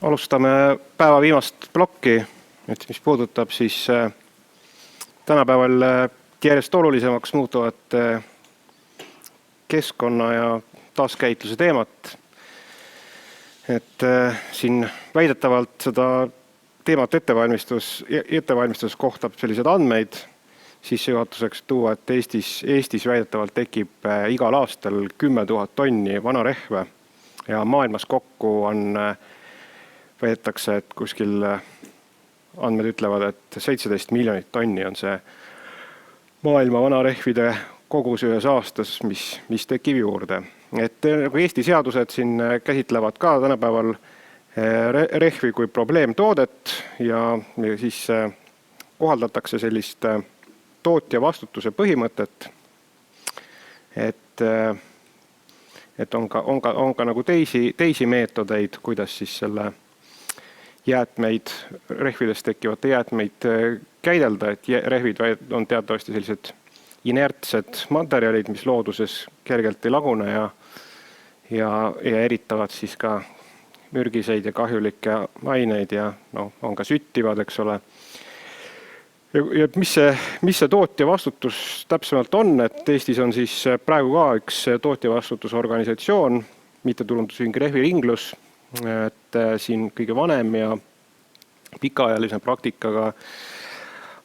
Alustame päeva viimast plokki, mis puudutab siis tänapäeval järjest olulisemaks muutuvat keskkonna ja taaskäitluse teemat. Siin väidetavalt seda teemat ettevalmistus kohtab sellised andmeid sissejuhatuseks tuua, et Eestis väidetavalt tekib igal aastal 10 000 tonni vanarehve ja maailmas kokku väidetakse, et kuskil andmed ütlevad, et 17 miljonit tonni on see maailma vanarehvide kogus ühes aastas, mis tekib juurde. Eesti seadused siin käsitlevad ka tänapäeval rehvi kui probleemtoodet ja siis kohaldatakse sellist tootja vastutuse põhimõtet, et on ka nagu teisi meetodeid, kuidas siis selle jäätmeid, rehvidest tekkivate jäätmeid käidelda, et rehvid on teatavasti sellised inertsed materjalid, mis looduses kergelt ei lagune ja eritavad siis ka mürgiseid ja kahjulikke aineid ja on ka süttivad, eks ole. Ja mis see tootja vastutus täpsemalt on, et Eestis on siis praegu ka üks tootja vastutusorganisatsioon, mittetulundusühing Rehviringlus, et siin kõige vanem ja pikaajalise praktikaga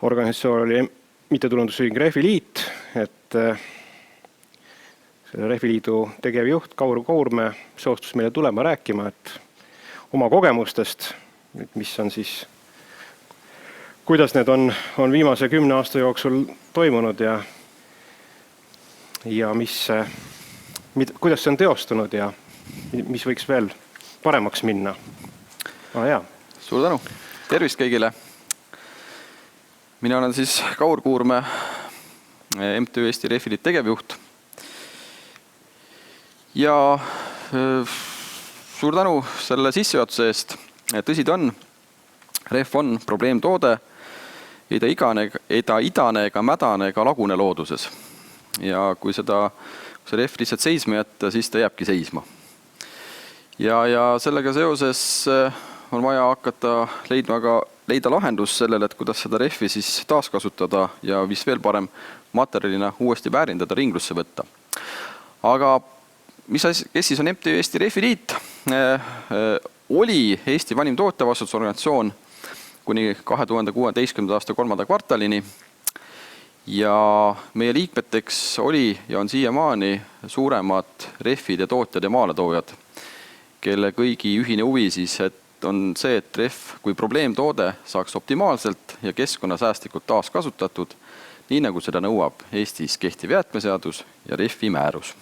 organisatsioon oli mittetulundusühing Rehviliit, et selle Rehviliidu tegevjuht Kaur Kourme soostus meile tulema rääkima, et oma kogemustest, mis on siis, kuidas need on viimase 10 aasta jooksul toimunud ja kuidas see on teostunud ja mis võiks veel paremaks minna. Suur tänu. Tervist kõigile. Mina olen siis Kaur Kourme, MTÜ Eesti Rehviliit tegevjuht. Ja suur tänu selle sissejuhatuse eest. Tõsi ta on, rehv on probleemtoode, ei ta idane ega mädane ega lagune looduses. Ja kui see rehv lihtsalt seisma jätta, siis ta jääbki seisma. Ja sellega seoses on vaja hakata leida lahendus sellele, et kuidas seda rehvi siis taaskasutada ja mis veel parem materjalina uuesti väärindada, ringlusse võtta. Aga kes siis on MTÜ Eesti Rehviliit? Oli Eesti vanim tootjavastutusorganisatsioon kuni 2016. aasta 3. kvartalini ja meie liikmeteks oli ja on siiamaani suuremad rehvid ja tootjad ja maaletoojad, kelle kõigi ühine huvi siis on see, et rehv kui probleemtoode saaks optimaalselt ja keskkonnasäästlikult taaskasutatud, nii nagu seda nõuab Eestis kehtiv jäätmeseadus ja rehvi määrus.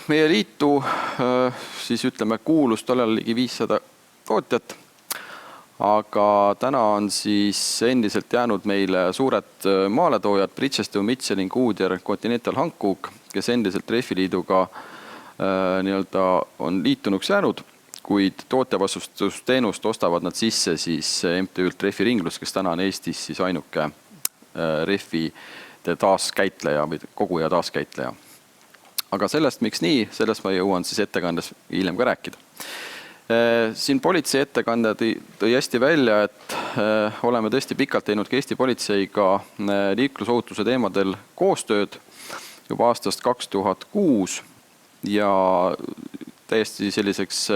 Meie liitu siis kuulus tollal ligi 500 tootjat, aga täna on siis endiselt jäänud meile suured maaletoojad Bridgestone, Michelin, Goodyear, Continental, Hankook, kes endiselt Rehviliiduga on liitunuks jäänud, kuid tootjavastutusteenust ostavad nad sisse siis MTÜ-lt Rehviringlus, kes täna on Eestis siis ainuke rehvide taaskäitleja või koguja taaskäitleja. Aga sellest, miks nii, sellest ma jõuan siis ettekandes hiljem ka rääkida. Siin politsei ettekande tõi hästi välja, et oleme tõesti pikalt teinud ka Eesti politseiga liiklusohutuse teemadel koostööd juba aastast 2006 ja täiesti selliseks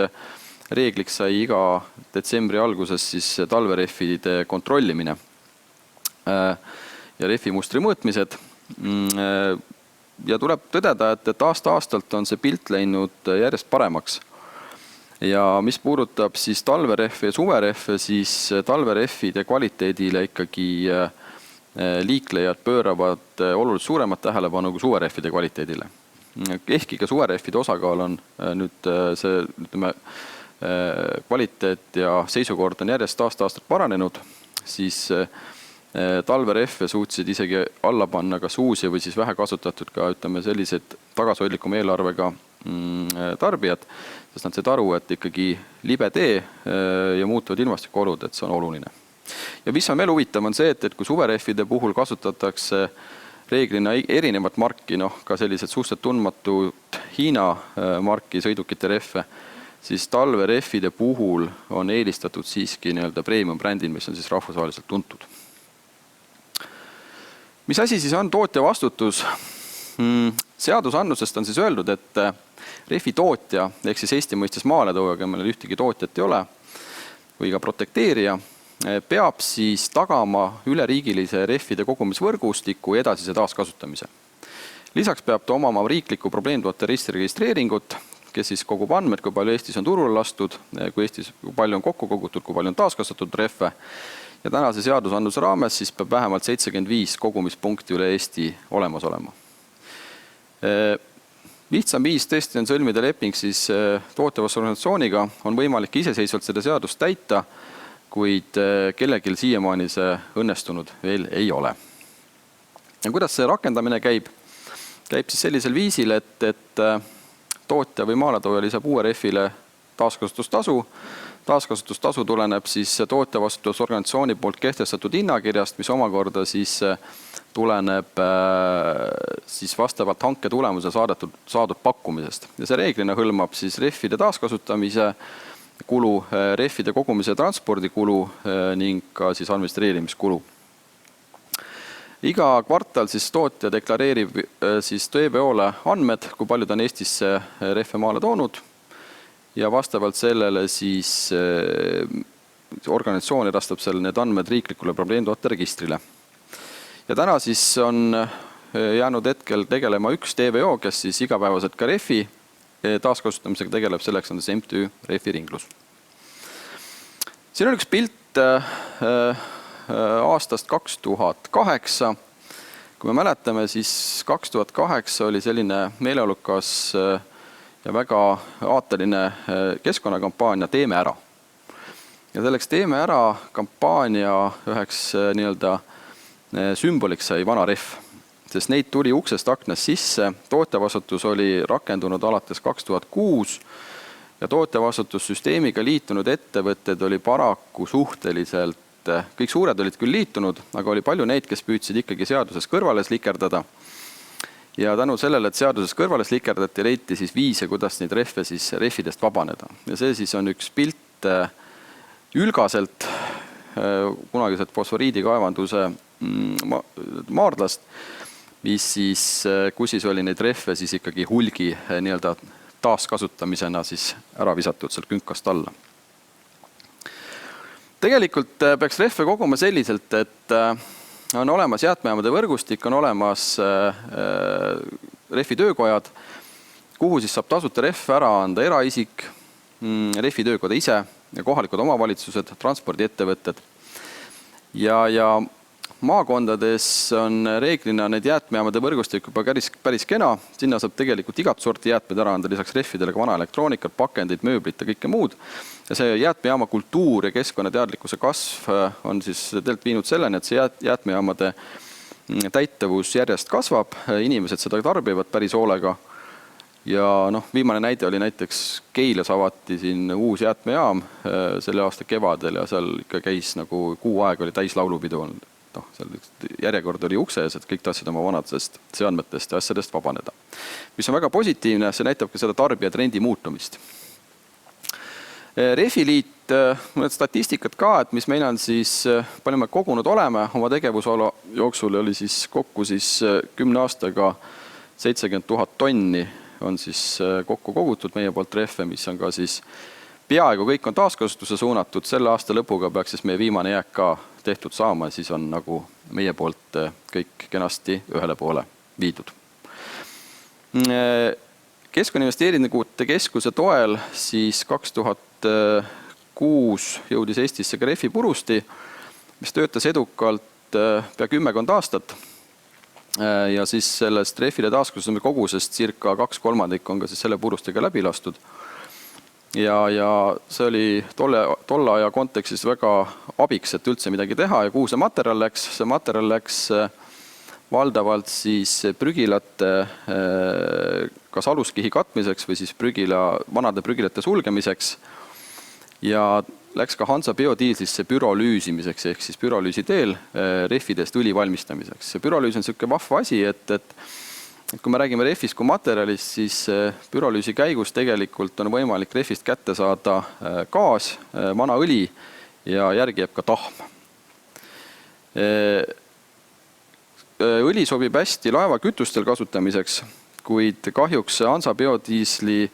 reegliks sai iga detsembri alguses siis talverehvide kontrollimine ja rehvimustri mõõtmised. Ja tuleb tõdeda, et aasta-aastalt on see pilt läinud järjest paremaks. Ja mis puudutab siis talverehve ja suverehve, siis talverehvide kvaliteedile ikkagi liiklejad pööravad oluliselt suuremat tähelepanu kui suverehvide kvaliteedile. Ehkki ka suverehvide osakaal on nüüd see kvaliteet ja seisukord on järjest aasta-aastalt paranenud, siis talverehve suutsid isegi alla panna kas uusi või siis vähe kasutatud ka sellised tagasihoidlikum eelarvega tarbijad, sest nad said aru, et ikkagi libe tee ja muutuvad ilmastikuolud, et see on oluline. Ja mis on veel huvitav on see, et kui suverehvide puhul kasutatakse reeglina erinevat marki, ka sellised suhteliselt tundmatud Hiina marki sõidukite rehve, siis talverehvide puhul on eelistatud siiski nii-öelda premium brändid, mis on siis rahvusvaheliselt tuntud. Mis asi siis on tootja vastutus? Seadusandlusest on siis öeldud, et rehvi tootja, ehk siis Eesti mõistes maaletooja, kellel ühtegi tootjat ei ole, või ka protekteerija, peab siis tagama üleriigilise rehvide kogumisvõrgustiku edasise taaskasutamise. Lisaks peab ta omama riiklikku probleemtoote registreeringut, kes siis kogub andmed, kui palju Eestis on turule lastud, kui palju on kokku kogutud, kui palju on taaskasutatud rehve. Ja tänase seadusandluse raames siis peab vähemalt 75 kogumispunkti üle Eesti olemas olema. Lihtsam viis tõesti on sõlmida leping siis tootjavastuorganisatsiooniga, on võimalik iseseisvalt seda seadust täita, kuid kellelgi siiamaani see õnnestunud veel ei ole. Ja kuidas see rakendamine käib? Käib siis sellisel viisil, et tootja või maaletooja lisab uue rehvile taaskasutustasu. Taaskasutustasu tuleneb siis tootjavastutusorganisatsiooni poolt kehtestatud hinnakirjast, mis omakorda siis tuleneb siis vastavalt hanke tulemuse saadud pakkumisest. Ja see reeglina hõlmab siis rehvide taaskasutamise kulu, rehvide kogumise ja transpordikulu ning ka siis administreerimiskulu. Iga kvartal siis tootja deklareerib siis TVO-le andmed, kui palju ta on Eestisse rehve maale toonud ja vastavalt sellele siis organisatsioon edastab need andmed riiklikule probleemtoote registrile. Ja täna siis on jäänud hetkel tegelema üks TVO, kes siis igapäevaselt ka rehvi taaskasutamisega tegeleb, selleks on siis MTÜ Rehviringlus. Siin on üks pilt aastast 2008. Kui me mäletame, siis 2008 oli selline meeleolukas ja väga aateline keskkonnakampaania Teeme ära. Ja selleks Teeme ära kampaania üheks nii-öelda sümboliks sai vana rehv, sest neid tuli uksest aknast sisse. Tootjavastutus oli rakendunud alates 2006 ja tootjavastutussüsteemiga liitunud ettevõtted oli paraku suhteliselt, kõik suured olid küll liitunud, aga oli palju neid, kes püüdsid ikkagi seaduses kõrvale slikerdada. Ja tänu sellele, et seaduses kõrvale slikerdati, leiti siis viise, kuidas neid rehve siis rehvidest vabaneda. Ja see siis on üks pilt Ülgaselt, kunagiselt fosforiidikaevanduse maardlast, kus siis oli neid rehve siis ikkagi hulgi nii-öelda taaskasutamisena siis ära visatud seal künkast alla. Tegelikult peaks rehve koguma selliselt, et on olemas jäätmejaamade võrgustik, on olemas rehvitöökojad, kuhu siis saab tasuta rehve ära anda eraisik, rehvitöökoda ise ja kohalikud omavalitsused, transpordiettevõtted. Ja maakondades on reeglina need jäätmejaamade võrgustik juba päris kena. Sinna saab tegelikult igat sorti jäätmed ära anda, lisaks rehvidele ka vana elektroonikat, pakendid, mööblit ja kõike muud. Ja see jäätmejaama kultuur ja keskkonnateadlikkuse kasv on siis tegelikult viinud selleni, et see jäätmejaamade täitavus järjest kasvab, inimesed seda tarbivad päris hoolega. Ja viimane näide oli näiteks Keilas avati siin uus jäätmejaam selle aasta kevadel ja seal ikka käis nagu kuu aega oli täis laulupidu olnud. Seal järjekord oli ukses, et kõik tahtsid oma vanadest seadmetest ja asjadest vabaneda. Mis on väga positiivne, see näitab ka seda tarbija trendi muutumist. Rehviliit, mõned statistikat ka, et mis meil on siis, palju me kogunud oleme, oma tegevusala jooksul oli siis kokku siis 10 aastaga 70 000 tonni on siis kokku kogutud meie poolt rehve, mis on ka siis peaaegu kõik on taaskasutuse suunatud. Selle aasta lõpuga peaks siis meie viimane jääk ka tehtud saama, siis on nagu meie poolt kõik kenasti ühele poole viidud. Keskkonnainvesteeringute keskuse toel siis 2006 jõudis Eestisse ka rehvipurusti, mis töötas edukalt pea 10 aastat. Ja siis sellest rehvide taaskasutamise kogusest circa 2/3 on ka siis selle purustiga läbi lastud. Ja see oli tolle aja kontekstis väga abiks, et üldse midagi teha ja kuhu see materjal läks. See materjal läks valdavalt siis prügilate kas aluskihi katmiseks või siis vanade prügilate sulgemiseks ja läks ka Hansa biodiislisse pürolüüsimiseks ehk siis pürolüüsi teel rehvidest õli valmistamiseks. See pürolüüs on selline vahva asi, et kui me räägime rehvist kui materjalist, siis pürolüüsi käigus tegelikult on võimalik rehvist kätte saada gaas, manaõli ja järgi jääb ka tahm. Õli sobib hästi laevakütustel kasutamiseks, kuid kahjuks Hansa biodiisli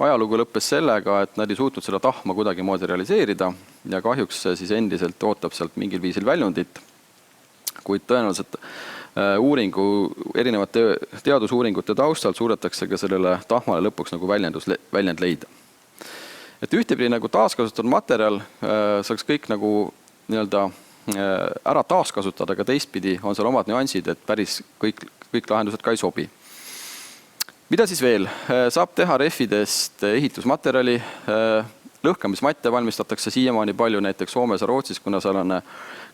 ajalugu lõppes sellega, et nad ei suutnud seda tahma kuidagimoodi realiseerida ja kahjuks siis endiselt ootab sealt mingil viisil väljundit, kuid tõenäoliselt erinevate teadusuuringute taustal suudetakse ka sellele tahmale lõpuks nagu väljend leida. Et ühtepidi nagu taaskasutatud materjal saaks kõik nagu nii-öelda ära taaskasutada, aga teistpidi on seal omad nüansid, et päris kõik lahendused ka ei sobi. Mida siis veel? Saab teha rehvidest ehitusmaterjali, lõhkamismatte valmistatakse siiamaani palju näiteks Soomes ja Rootsis, kuna seal on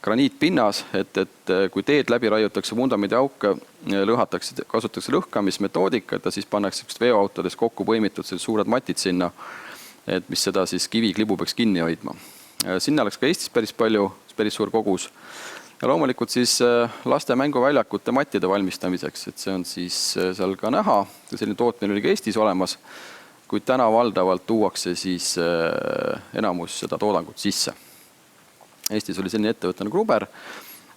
graniitpinnas, et kui teed läbi raiutakse vundamendi auke, kasutatakse lõhkamismetoodikat ja siis pannakse veoautodes kokku põimitud suured matid sinna, et mis seda siis kiviklibu peaks kinni hoidma. Sinna oleks ka Eestis päris suur kogus. Ja loomulikult siis laste mänguväljakute mattide valmistamiseks, et see on siis seal ka näha, selline tootmine oli ka Eestis olemas, kuid täna valdavalt tuuakse siis enamus seda toodangut sisse. Eestis oli selline ettevõte nagu Gruber,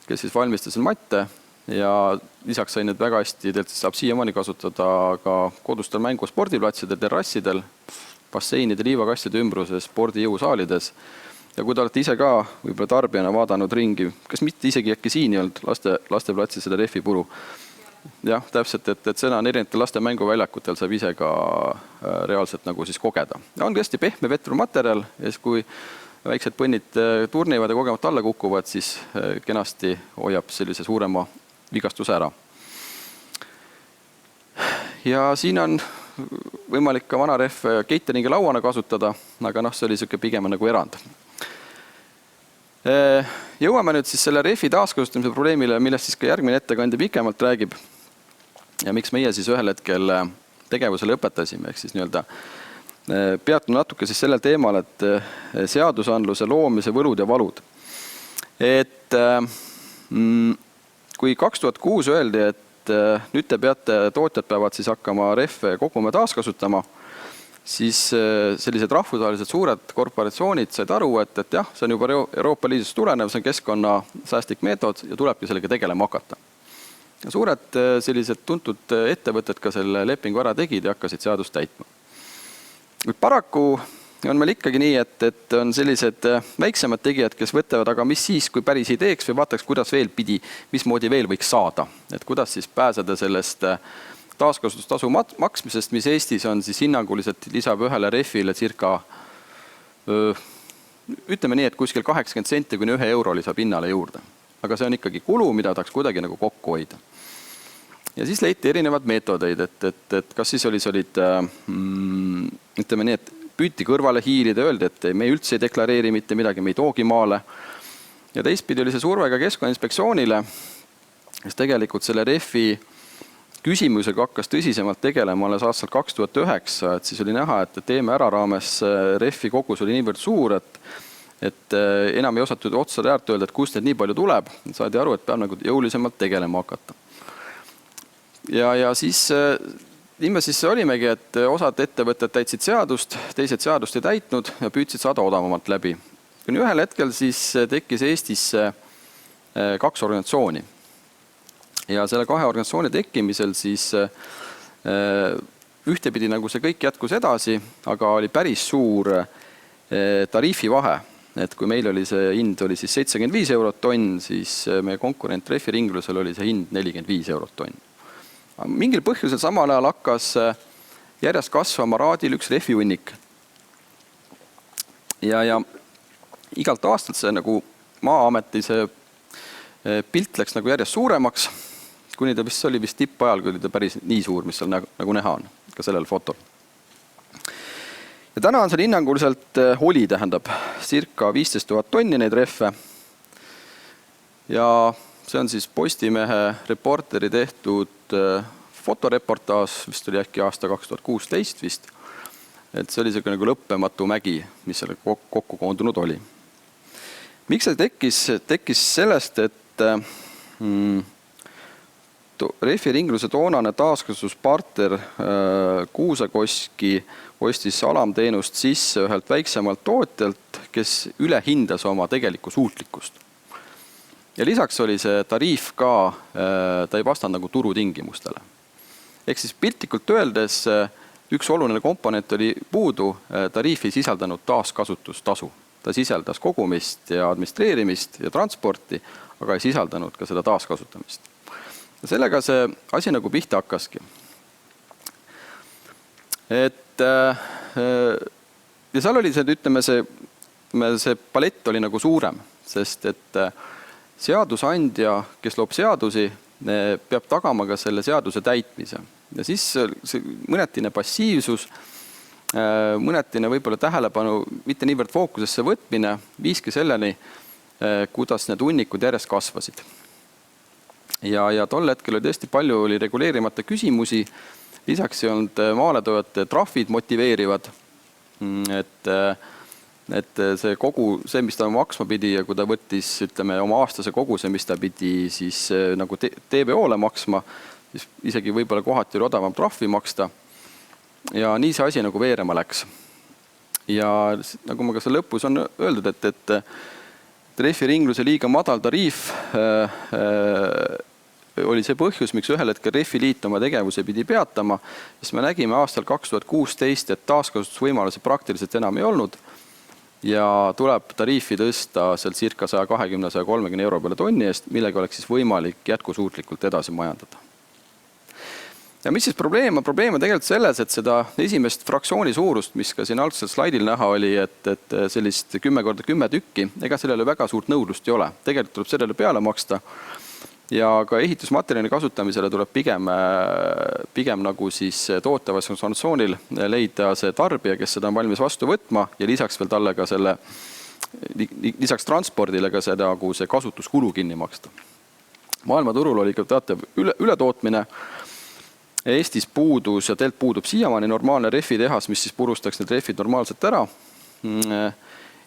kes siis valmistas matte ja lisaks sai need väga hästi, saab siiamaani kasutada ka kodustel mängu spordiplatsidel, terrassidel, basseinide, liivakastide ümbruses, spordijõusaalides. Ja kui te olete ise ka võib-olla tarbijana vaadanud ringi, kas mitte isegi äkki siin ei olnud lasteplatsi seda rehvipuru. Jah, täpselt, et seda on erinevatel laste mänguväljakutel saab ise ka reaalselt nagu siis kogeda. Ja on tõesti pehme vetrulmaterjal ja siis kui väiksed põnnid turnivad ja kogemata alla kukuvad, siis kenasti hoiab sellise suurema vigastuse ära. Ja siin on võimalik ka vana rehv cateringi lauana kasutada, aga see oli selline pigem nagu erand. Jõuame nüüd siis selle rehvi taaskasutamise probleemile, millest siis ka järgmine ettekandja pikemalt räägib ja miks meie siis ühel hetkel tegevuse lõpetasime, ehk siis nii-öelda peatun natuke siis sellel teemal, et seadusandluse loomise võlud ja valud. Et kui 2006 öeldi, et nüüd tootjad peavad siis hakkama rehve koguma taaskasutama, siis sellised rahvusvahelised suured korporatsioonid said aru, et jah, see on juba Euroopa Liidust tulenev, see on keskkonnasäästlik meetod ja tulebki sellega tegelema hakata. Ja suured sellised tuntud ettevõtted ka selle lepingu ära tegid ja hakkasid seadust täitma. Paraku on meil ikkagi nii, et on sellised väiksemad tegijad, kes võtavad, aga mis siis, kui päris ei teeks või vaataks, kuidas veel pidi, mismoodi veel võiks saada. Et kuidas siis pääseda sellest taaskasutustasu maksmisest, mis Eestis on siis hinnanguliselt lisab ühele rehvile circa, ütleme nii, et kuskil 80 senti kuni 1 euro lisab hinnale juurde. Aga see on ikkagi kulu, mida tahaks kuidagi nagu kokku hoida. Ja siis leiti erinevad meetodeid, et kas siis olid, ütleme nii, et püüti kõrvale hiilida, öeldi, et me üldse ei deklareeri mitte midagi, me ei toogi maale. Ja teistpidi oli see surve ka Keskkonnainspektsioonile, kes tegelikult selle rehvi küsimusega hakkas tõsisemalt tegelema alles aastal 2009, et siis oli näha, et teeme ära raames rehvi kogus oli niivõrd suur, et enam ei osatud otsade äärt öelda, et kust need nii palju tuleb. Saadi aru, et peab nagu jõulisemalt tegelema hakata. Ja siis olimegi, et osad ettevõtted täitsid seadust, teised seadust ei täitnud ja püüdsid saada odavamalt läbi. Kuni ühel hetkel siis tekkis Eestis 2 organisatsiooni. Ja selle 2 organisatsiooni tekkimisel siis ühtepidi nagu see kõik jätkus edasi, aga oli päris suur tariifivahe. Et kui meil oli see hind oli siis 75 eurot tonn, siis meie konkurent rehviringlusel oli see hind 45 eurot tonn. Mingil põhjusel samal ajal hakkas järjest kasvama raadil üks rehvihunnik. Ja igalt aastalt see nagu Maa-ameti see pilt läks nagu järjest suuremaks, kuni ta oli vist tippajal, kui oli ta päris nii suur, mis seal nagu näha on, ka sellel fotol. Ja täna on seal hinnanguliselt tähendab circa 15 000 tonni neid rehve. Ja see on siis Postimehe Reporteri tehtud fotoreportaaž, vist oli äkki aasta 2016 vist. Et see oli selline nagu lõppematu mägi, mis selle kokku koondunud oli. Miks see tekkis sellest, et rehviringluse toonane taaskasutuspartner Kuusakoski ostis alamteenust sisse ühelt väiksemalt tootjalt, kes ülehindas oma tegelikku suutlikkust. Ja lisaks oli see tariif ka, ta ei vastanud nagu turutingimustele. Ehk siis piltlikult öeldes üks oluline komponent oli puudu, tariif ei sisaldanud taaskasutustasu. Ta sisaldas kogumist ja administreerimist ja transporti, aga ei sisaldanud ka seda taaskasutamist. Ja sellega see asi nagu pihta hakkaski. Ja seal oli see, ütleme, see palett oli nagu suurem, sest et seadusandja, kes loob seadusi, peab tagama ka selle seaduse täitmise. Ja siis see mõnetine passiivsus, mõnetine võib-olla tähelepanu, mitte niivõrd fookusesse võtmine, viiski selleni, kuidas need hunnikud järjest kasvasid. Ja tol hetkel oli tõesti palju oli reguleerimata küsimusi, lisaks ei olnud maaletoojate trahvid motiveerivad, et see, mis ta maksma pidi ja kui ta võttis, ütleme, oma aastase koguse, mis ta pidi siis nagu TBO-le maksma, siis isegi võib-olla kohati oli odavam trahvi maksta. Ja nii see asi nagu veerema läks. Ja nagu ma ka seal lõpus on öeldud, et rehviringluse liiga madal tariif oli see põhjus, miks ühel hetkel Rehviliit oma tegevuse pidi peatama, sest me nägime aastal 2016, et taaskasutusvõimalusi praktiliselt enam ei olnud ja tuleb tariifi tõsta seal circa 120-130 euro peale tonni eest, millega oleks siis võimalik jätkusuutlikult edasi majandada. Ja mis siis probleem on? Probleem on tegelikult selles, et seda esimest fraktsiooni suurust, mis ka siin algsel slaidil näha oli, et sellist 10x10 tükki, ega sellele väga suurt nõudlust ei ole. Tegelikult tuleb sellele peale maksta ja ka ehitusmaterjali kasutamisele tuleb pigem nagu siis tootavas organisatsioonil leida see tarbija, kes seda on valmis vastu võtma ja lisaks veel talle ka selle, lisaks transpordile ka seda, nagu see kasutuskulu kinni maksta. Maailmaturul oli ka teatav ületootmine. Eestis puudus ja teilt puudub siiamaani normaalne rehvitehas, mis siis purustaks need rehvid normaalselt ära.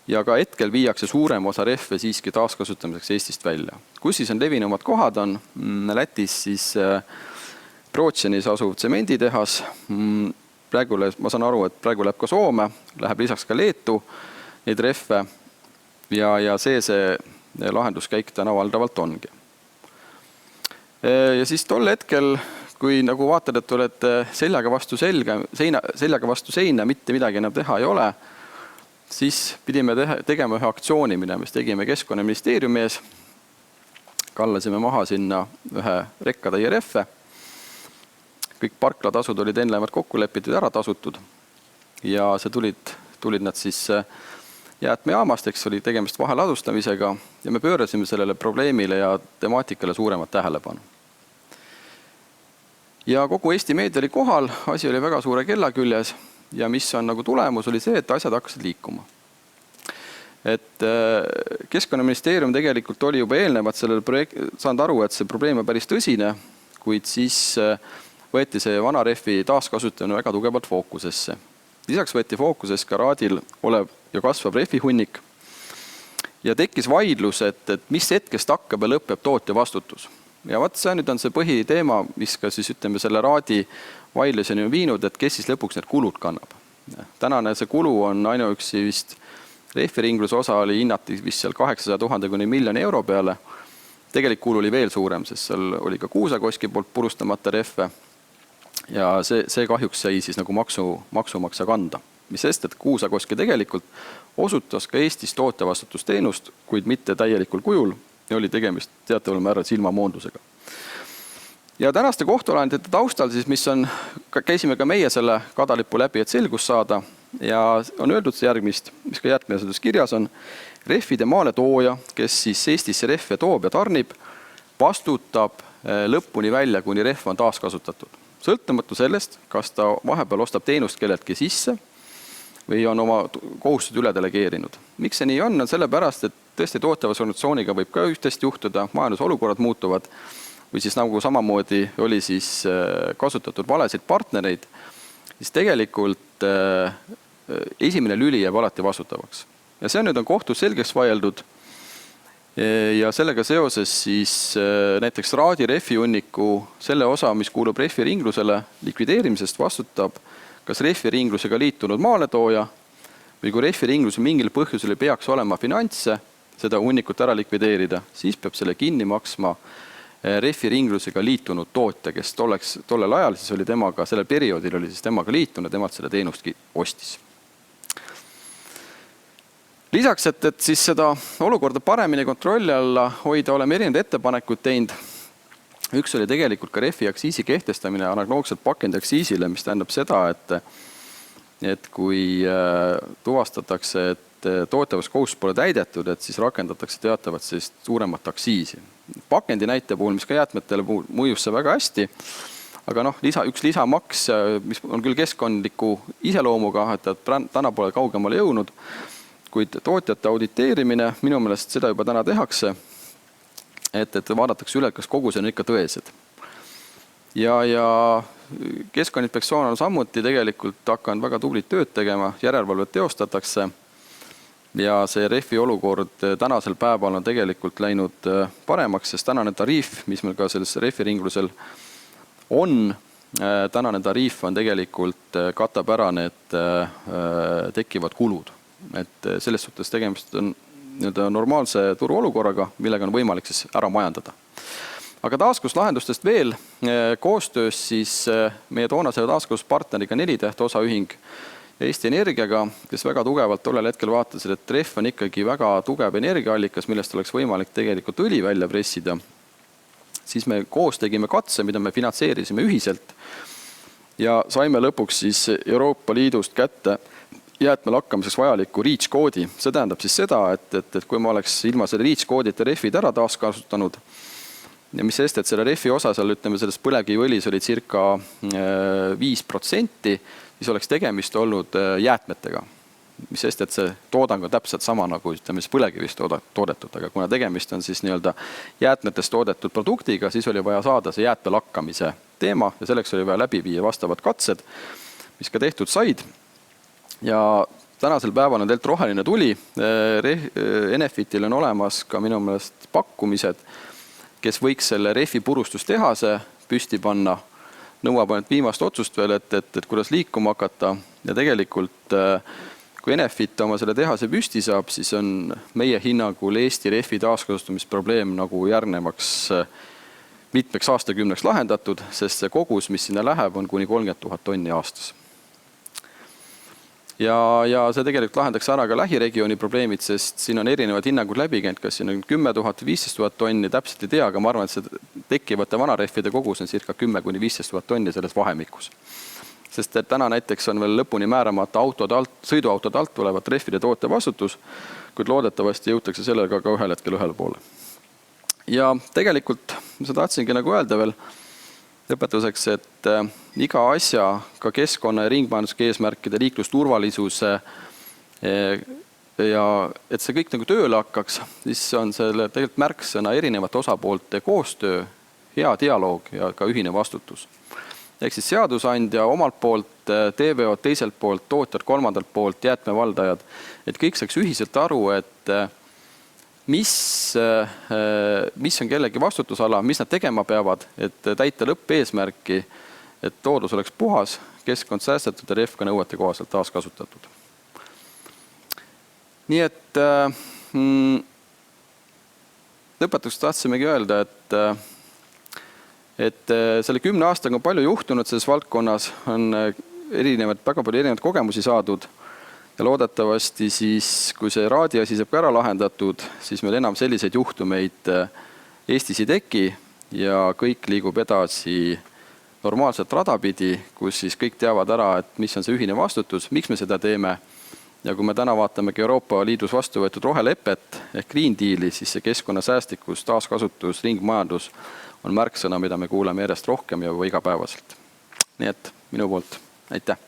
Ja ka hetkel viiakse suurem osa rehve siiski taaskasutamiseks Eestist välja. Kus siis on levinumad kohad on? Lätis siis Brootsjanis asuv tsemenditehas. Ma saan aru, et praegu läheb ka Soome, läheb lisaks ka Leetu neid rehve ja see lahenduskäik täna valdavalt ongi. Ja siis tol hetkel kui nagu vaatad, et olete seljaga vastu seina, mitte midagi enam teha ei ole, siis pidime tegema ühe aktsiooni, mida me tegime Keskkonnaministeeriumi ees. Kallasime maha sinna ühe rekkatäie rehve. Kõik parklatasud olid ennemalt kokku lepitud ära tasutud ja see tulid nad siis jäätmejaamast, eks oli tegemist vaheladustamisega ja me pöörasime sellele probleemile ja temaatikale suuremat tähelepanu. Ja kogu Eesti meedia oli kohal, asi oli väga suure kella küljes ja mis on nagu tulemus oli see, et asjad hakkasid liikuma. Et Keskkonnaministeerium tegelikult oli juba eelnevalt sellele saanud aru, et see probleem on päris tõsine, kuid siis võeti see vana rehvi taaskasutamine väga tugevalt fookusesse. Lisaks võeti fookuses ka raadil olev ja kasvav rehvihunnik ja tekkis vaidlus, et mis hetkest hakkab ja lõpeb tootja vastutus. Ja vaat see nüüd on see põhiteema, mis ka siis ütleme selle raadi vaidluseni on viinud, et kes siis lõpuks need kulud kannab. Tänane see kulu on ainuüksi vist rehviringluse osa oli hinnati vist seal 800 000 kuni 1 miljoni euro peale. Tegelik kulu oli veel suurem, sest seal oli ka Kuusakoski poolt purustamata rehve ja see kahjuks sai siis nagu maksumaksja kanda. Mis sest, et Kuusakoski tegelikult osutas ka Eestis tootjavastutusteenust, kuid mitte täielikul kujul. Ja oli tegemist teataval määral silmamoondusega. Ja tänaste kohtuolahendite taustal, siis, mis on, käisime ka meie selle kadalipu läbi, et selgus saada ja on öeldud järgmist, mis ka jäätmeseadus kirjas on, rehvide maaletooja, kes siis Eestisse rehve toob ja tarnib, vastutab lõpuni välja, kuni rehv on taaskasutatud. Sõltumatu sellest, kas ta vahepeal ostab teenust kelleltki sisse või on oma kohustused üle delegeerinud. Miks see nii on sellepärast, et tõesti tootavas organisatsiooniga võib ka ühtest juhtuda, majandusolukorrad muutuvad või siis nagu samamoodi oli siis kasutatud valesid partnereid, siis tegelikult esimene lüli jääb alati vastutavaks. Ja see nüüd on kohtus selgeks vaieldud Ja sellega seoses siis näiteks Raadi rehvihunniku selle osa, mis kuulub rehviringlusele, likvideerimisest vastutab kas rehviringlusega liitunud maaletooja või kui rehviringluse mingil põhjusel ei peaks olema finantse seda hunnikut ära likvideerida, siis peab selle kinni maksma rehviringlusega liitunud tootja, kes tollel ajal siis oli temaga, sellel perioodil oli siis temaga liitunud, temalt selle teenustki ostis. Lisaks, et siis seda olukorda paremini kontrolli alla hoida, oleme erinevad ettepanekud teinud. Üks oli tegelikult ka rehvi aktsiisi kehtestamine analoogselt pakendiaktsiisile, mis tähendab seda, et kui tuvastatakse, et tootjavuskohustus pole täidetud, et siis rakendatakse teatavat sellist suuremat aktsiisi. Pakendi näite puhul, mis ka jäätmetele mõjus see väga hästi, aga üks lisamaks, mis on küll keskkondliku iseloomuga, et täna pole kaugemale jõudnud, kuid tootjate auditeerimine, minu meelest seda juba täna tehakse, et vaadatakse üle, kas kogused on ikka tõesed. Ja Keskkonnainspektsioon on samuti tegelikult hakanud väga tublit tööd tegema, järelevalvet teostatakse ja see rehvi olukord tänasel päeval on tegelikult läinud paremaks, sest tänane tariif, mis meil ka selles rehviringlusel on, tänane tariif on tegelikult katab ära need tekkivad kulud. Et selles suhtes tegemist on normaalse turuolukorraga, millega on võimalik siis ära majandada. Aga taaskasutuslahendustest veel koostöös siis meie toonase taaskasutuspartneriga 4 Täht osaühing Eesti Energiaga, kes väga tugevalt tollel hetkel vaatasid, et rehv on ikkagi väga tugev energiaallikas, millest oleks võimalik tegelikult õli välja pressida. Siis me koos tegime katse, mida me finantseerisime ühiselt ja saime lõpuks siis Euroopa Liidust kätte jäätmelakkamiseks vajaliku REACH-koodi. See tähendab siis seda, et kui ma oleks ilma selle REACH-koodita rehvid ära taaskasutanud ja mis sest, et selle rehvi osa seal, ütleme, selles põlevkiviõlis oli circa 5%, siis oleks tegemist olnud jäätmetega. Mis sest, et see toodang on täpselt sama nagu põlevkivist toodetud, aga kuna tegemist on siis jäätmetest toodetud produktiga, siis oli vaja saada see jäätmelakkamise teema ja selleks oli vaja läbi viia vastavad katsed, mis ka tehtud said. Ja tänasel päeval on teilt roheline tuli. Enefitil on olemas ka minu meelest pakkumised, kes võiks selle rehvi purustustehase püsti panna. Nõuab ainult viimast otsust veel, et kuidas liikuma hakata. Ja tegelikult, kui Enefit oma selle tehase püsti saab, siis on meie hinnangul Eesti rehvi taaskasutamisprobleem nagu järgnevaks mitmeks aastakümneks lahendatud, sest see kogus, mis sinna läheb, on kuni 30 000 tonni aastas. Ja see tegelikult lahendaks ära ka lähiregiooni probleemid, sest siin on erinevad hinnangud läbi käinud, kas siin on 10 000 või 15 000 tonni, täpselt ei tea, aga ma arvan, et see tekkivate vanarehvide kogus on circa 10 kuni 15 000 tonni selles vahemikus. Sest et täna näiteks on veel lõpuni määramata sõiduautode alt tulevat rehvide toote vastutus, kuid loodetavasti jõutakse sellega ka ühel hetkel ühele poole. Ja tegelikult ma tahtsingi nagu öelda veel lõpetuseks, et iga asja, ka keskkonna ja ringmajanduske eesmärkide, liiklusturvalisuse ja et see kõik nagu tööle hakkaks, siis on selle tegelikult märksõna erinevate osapoolte koostöö, hea dialoog ja ka ühine vastutus. Ehk siis seadusandja omalt poolt, TVO teiselt poolt, tootjad kolmandalt poolt, jäätmevaldajad, et kõik saaks ühiselt aru, et mis on kellegi vastutusala, mis nad tegema peavad, et täita lõppeesmärki, et loodus oleks puhas, keskkond säästetud ja rehv ka nõuete kohaselt taaskasutatud. Nii et lõpetuseks tahtsimegi öelda, et selle 10 aastaga on palju juhtunud selles valdkonnas, on väga palju erinevaid kogemusi saadud ja loodetavasti siis, kui see Raadi asi saab ka ära lahendatud, siis meil enam selliseid juhtumeid Eestis ei teki ja kõik liigub edasi normaalselt radapidi, kus siis kõik teavad ära, et mis on see ühine vastutus, miks me seda teeme. Ja kui me täna vaatamegi Euroopa Liidus vastu võetud rohelepet ehk Green Deali, siis see keskkonnasäästlikkus, taaskasutus, ringmajandus on märksõna, mida me kuuleme järjest rohkem ja juba igapäevaselt. Nii et minu poolt, aitäh!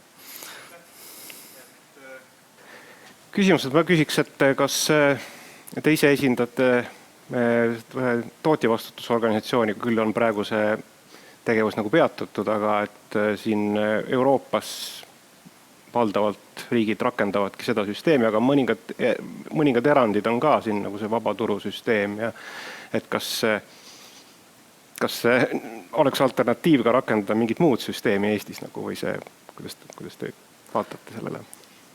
Küsimused ma küsiks, et kas te ise esindate tootjavastutusorganisatsiooni, küll on praegu see tegevus nagu peatatud, aga et siin Euroopas valdavalt riigid rakendavadki seda süsteemi, aga mõningad erandid on ka siin, nagu see vabaturusüsteem ja et kas oleks alternatiiv ka rakendada mingit muud süsteemi Eestis nagu või see, kuidas te vaatate sellele?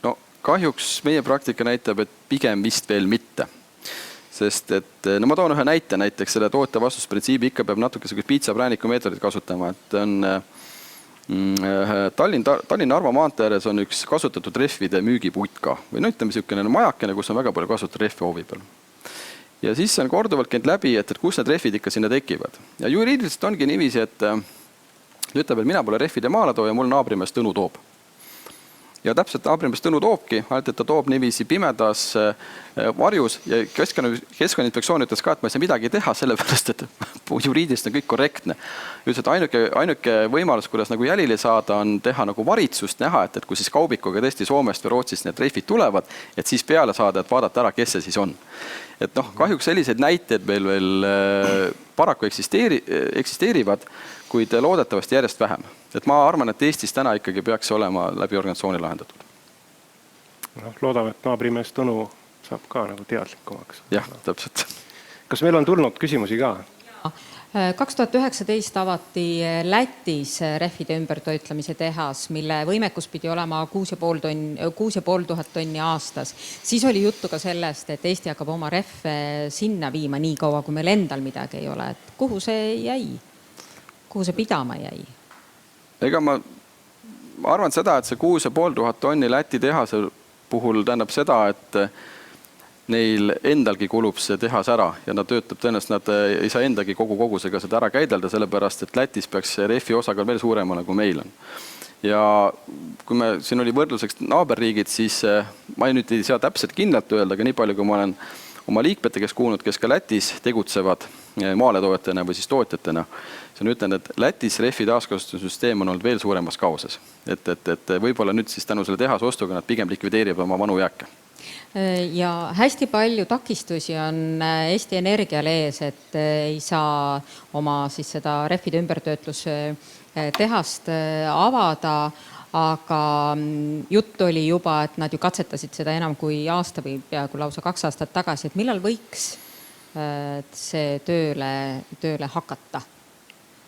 No kahjuks meie praktika näitab, et pigem vist veel mitte. Sest et, no ma toon ühe näite, näiteks selle tootja vastusprintsiibi ikka peab natuke piitsaprääniku meetodit kasutama, et on Tallinna-Narva maantee ääres on üks kasutatud rehvide müügiputka või no ütleme niisugune majakene, kus on väga palju kasutatud rehvi hoovi peal. Ja siis on korduvalt käinud läbi, et kus need rehvid ikka sinna tekivad. Ja juriidiliselt ongi niiviisi, et ütleb, et mina pole rehvide maaletooja, mul naabrimees Tõnu toob. Ja täpselt naabrimees Tõnu toobki, ainult et ta toob niiviisi pimedas varjus ja Keskkonnainspektsioon ütles ka, et ma ei saa midagi teha, sellepärast, et juriidiliselt on kõik korrektne. Ütles, et ainuke võimalus, kuidas nagu jälile saada, on teha nagu varitsust näha, et kui siis kaubikuga tõesti Soomest või Rootsist need rehvid tulevad, et siis peale saada, et vaadata ära, kes see siis on. Et noh, kahjuks sellised näited veel paraku eksisteerivad, kuid loodetavasti järjest vähem. Et ma arvan, et Eestis täna ikkagi peaks olema läbi organisatsiooni lahendatud. No, loodame, et naabrimees Tõnu saab ka nagu teadlikumaks. Jah, täpselt. Kas meil on tulnud küsimusi ka? 2019 avati Lätis rehvide ümbertoitlemise tehas, mille võimekus pidi olema 6500 tonni aastas. Siis oli juttu ka sellest, et Eesti hakkab oma rehve sinna viima nii kaua, kui meil endal midagi ei ole. Et kuhu see jäi? Kuhu see pidama jäi? Ega ma arvan seda, et see 6500 tonni Läti tehase puhul tähendab seda, et neil endalgi kulub see tehas ära ja nad töötab tõenäoliselt, nad ei saa endagi kogu kogusega seda ära käidelda, sellepärast, et Lätis peaks rehvi osakaal veel suuremana, kui meil on. Ja kui siin oli võrdluseks naaberriigid, siis ma nüüd ei saa täpselt kindlalt öelda, aga nii palju, kui ma olen oma liikmete, kes kuulnud, kes ka Lätis tegutsevad maaletoojatena või siis tootjatena, siis on ütlen, et Lätis rehvi taaskasutussüsteem on olnud veel suuremas kaoses. Et võib-olla nüüd siis tänu selle tehase ostuga nad pigem likvideerivad oma vanu jääke. Ja hästi palju takistusi on Eesti Energial ees, et ei saa oma siis seda rehvide ümbertöötluse tehast avada, aga jutt oli juba, et nad ju katsetasid seda enam kui aasta või peaaegu lausa 2 aastat tagasi, et millal võiks see tööle hakata?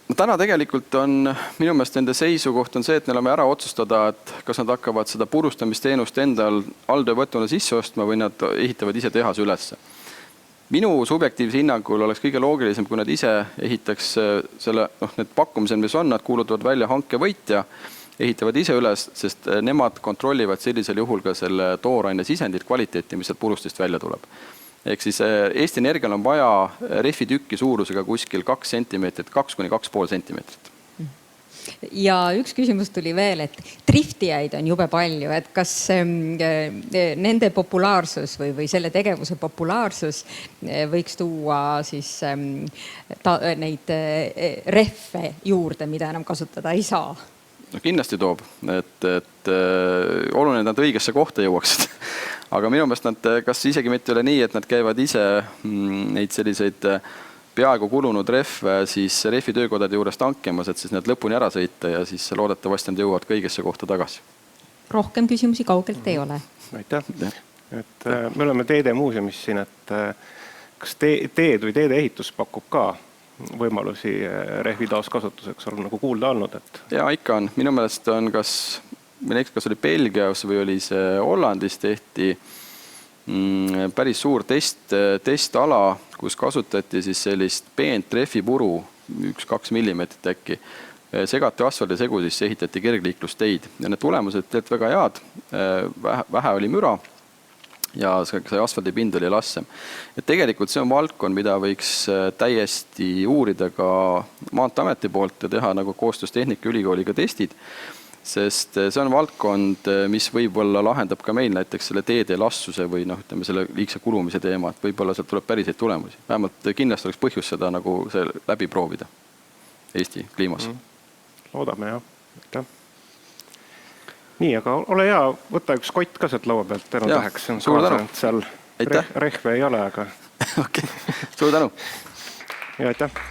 No, täna tegelikult on minu meelest nende seisukoht on see, et neil on ära otsustada, et kas nad hakkavad seda purustamisteenust endal alltöövõtuna sisse ostma või nad ehitavad ise tehase ülesse. Minu subjektiivse hinnangul oleks kõige loogilisem, kui nad ise ehitaks selle, need pakkumised, mis on, nad kuulutavad välja hanke võitja, ehitavad ise üles, sest nemad kontrollivad sellisel juhul ka selle tooraine sisendit kvaliteeti, mis sealt purustist välja tuleb. Ehk siis Eesti Energial on vaja rehvitükki suurusega kuskil 2 sentimeetrit, 2–2,5 sentimeetrit. Ja üks küsimus tuli veel, et driftijaid on jube palju, et kas nende populaarsus või selle tegevuse populaarsus võiks tuua siis neid rehve juurde, mida enam kasutada ei saa? No, kindlasti toob, et oluline, et nad õigesse kohta jõuaksid. Aga minu meelest nad, kas isegi mitte ole nii, et nad käivad ise neid selliseid peaaegu kulunud rehve siis rehvitöökodade juures tankimas, et siis need lõpuni ära sõita ja siis loodetavasti nad jõuavad kõigesse kohta tagasi. Rohkem küsimusi kaugelt ei ole. Aitäh. Et me oleme Teede muuseumis siin, et kas teed või teede ehitus pakub ka võimalusi rehvi taaskasutuseks, on nagu kuulda olnud? Et... Ja ikka on. Minu meelest on kas oli Belgias või oli see Hollandis tehti päris suur testala, kus kasutati siis sellist peent rehvipuru, 1-2 millimeetrit äkki, segati asfaldisegu, siis ehitati kergliiklusteid ja need tulemused teelt väga head, vähe oli müra ja see asfaldipind oli lassem. Et tegelikult see on valdkond, mida võiks täiesti uurida ka Maanteeameti poolt ja teha nagu koostöös Tehnikaülikooliga testid, sest see on valdkond, mis võib-olla lahendab ka meil näiteks selle teede lassuse või ütleme selle liigse kulumise teema, et võib-olla sealt tuleb päriseid tulemusi. Vähemalt kindlasti oleks põhjus seda nagu see läbi proovida Eesti kliimas. Loodame, jah. Nii, aga ole hea, võta üks kott ka sealt laua pealt, tänu täheks. Suur tänu. Seal rehve ei ole, aga... Okei, suur tänu. Ja aitäh.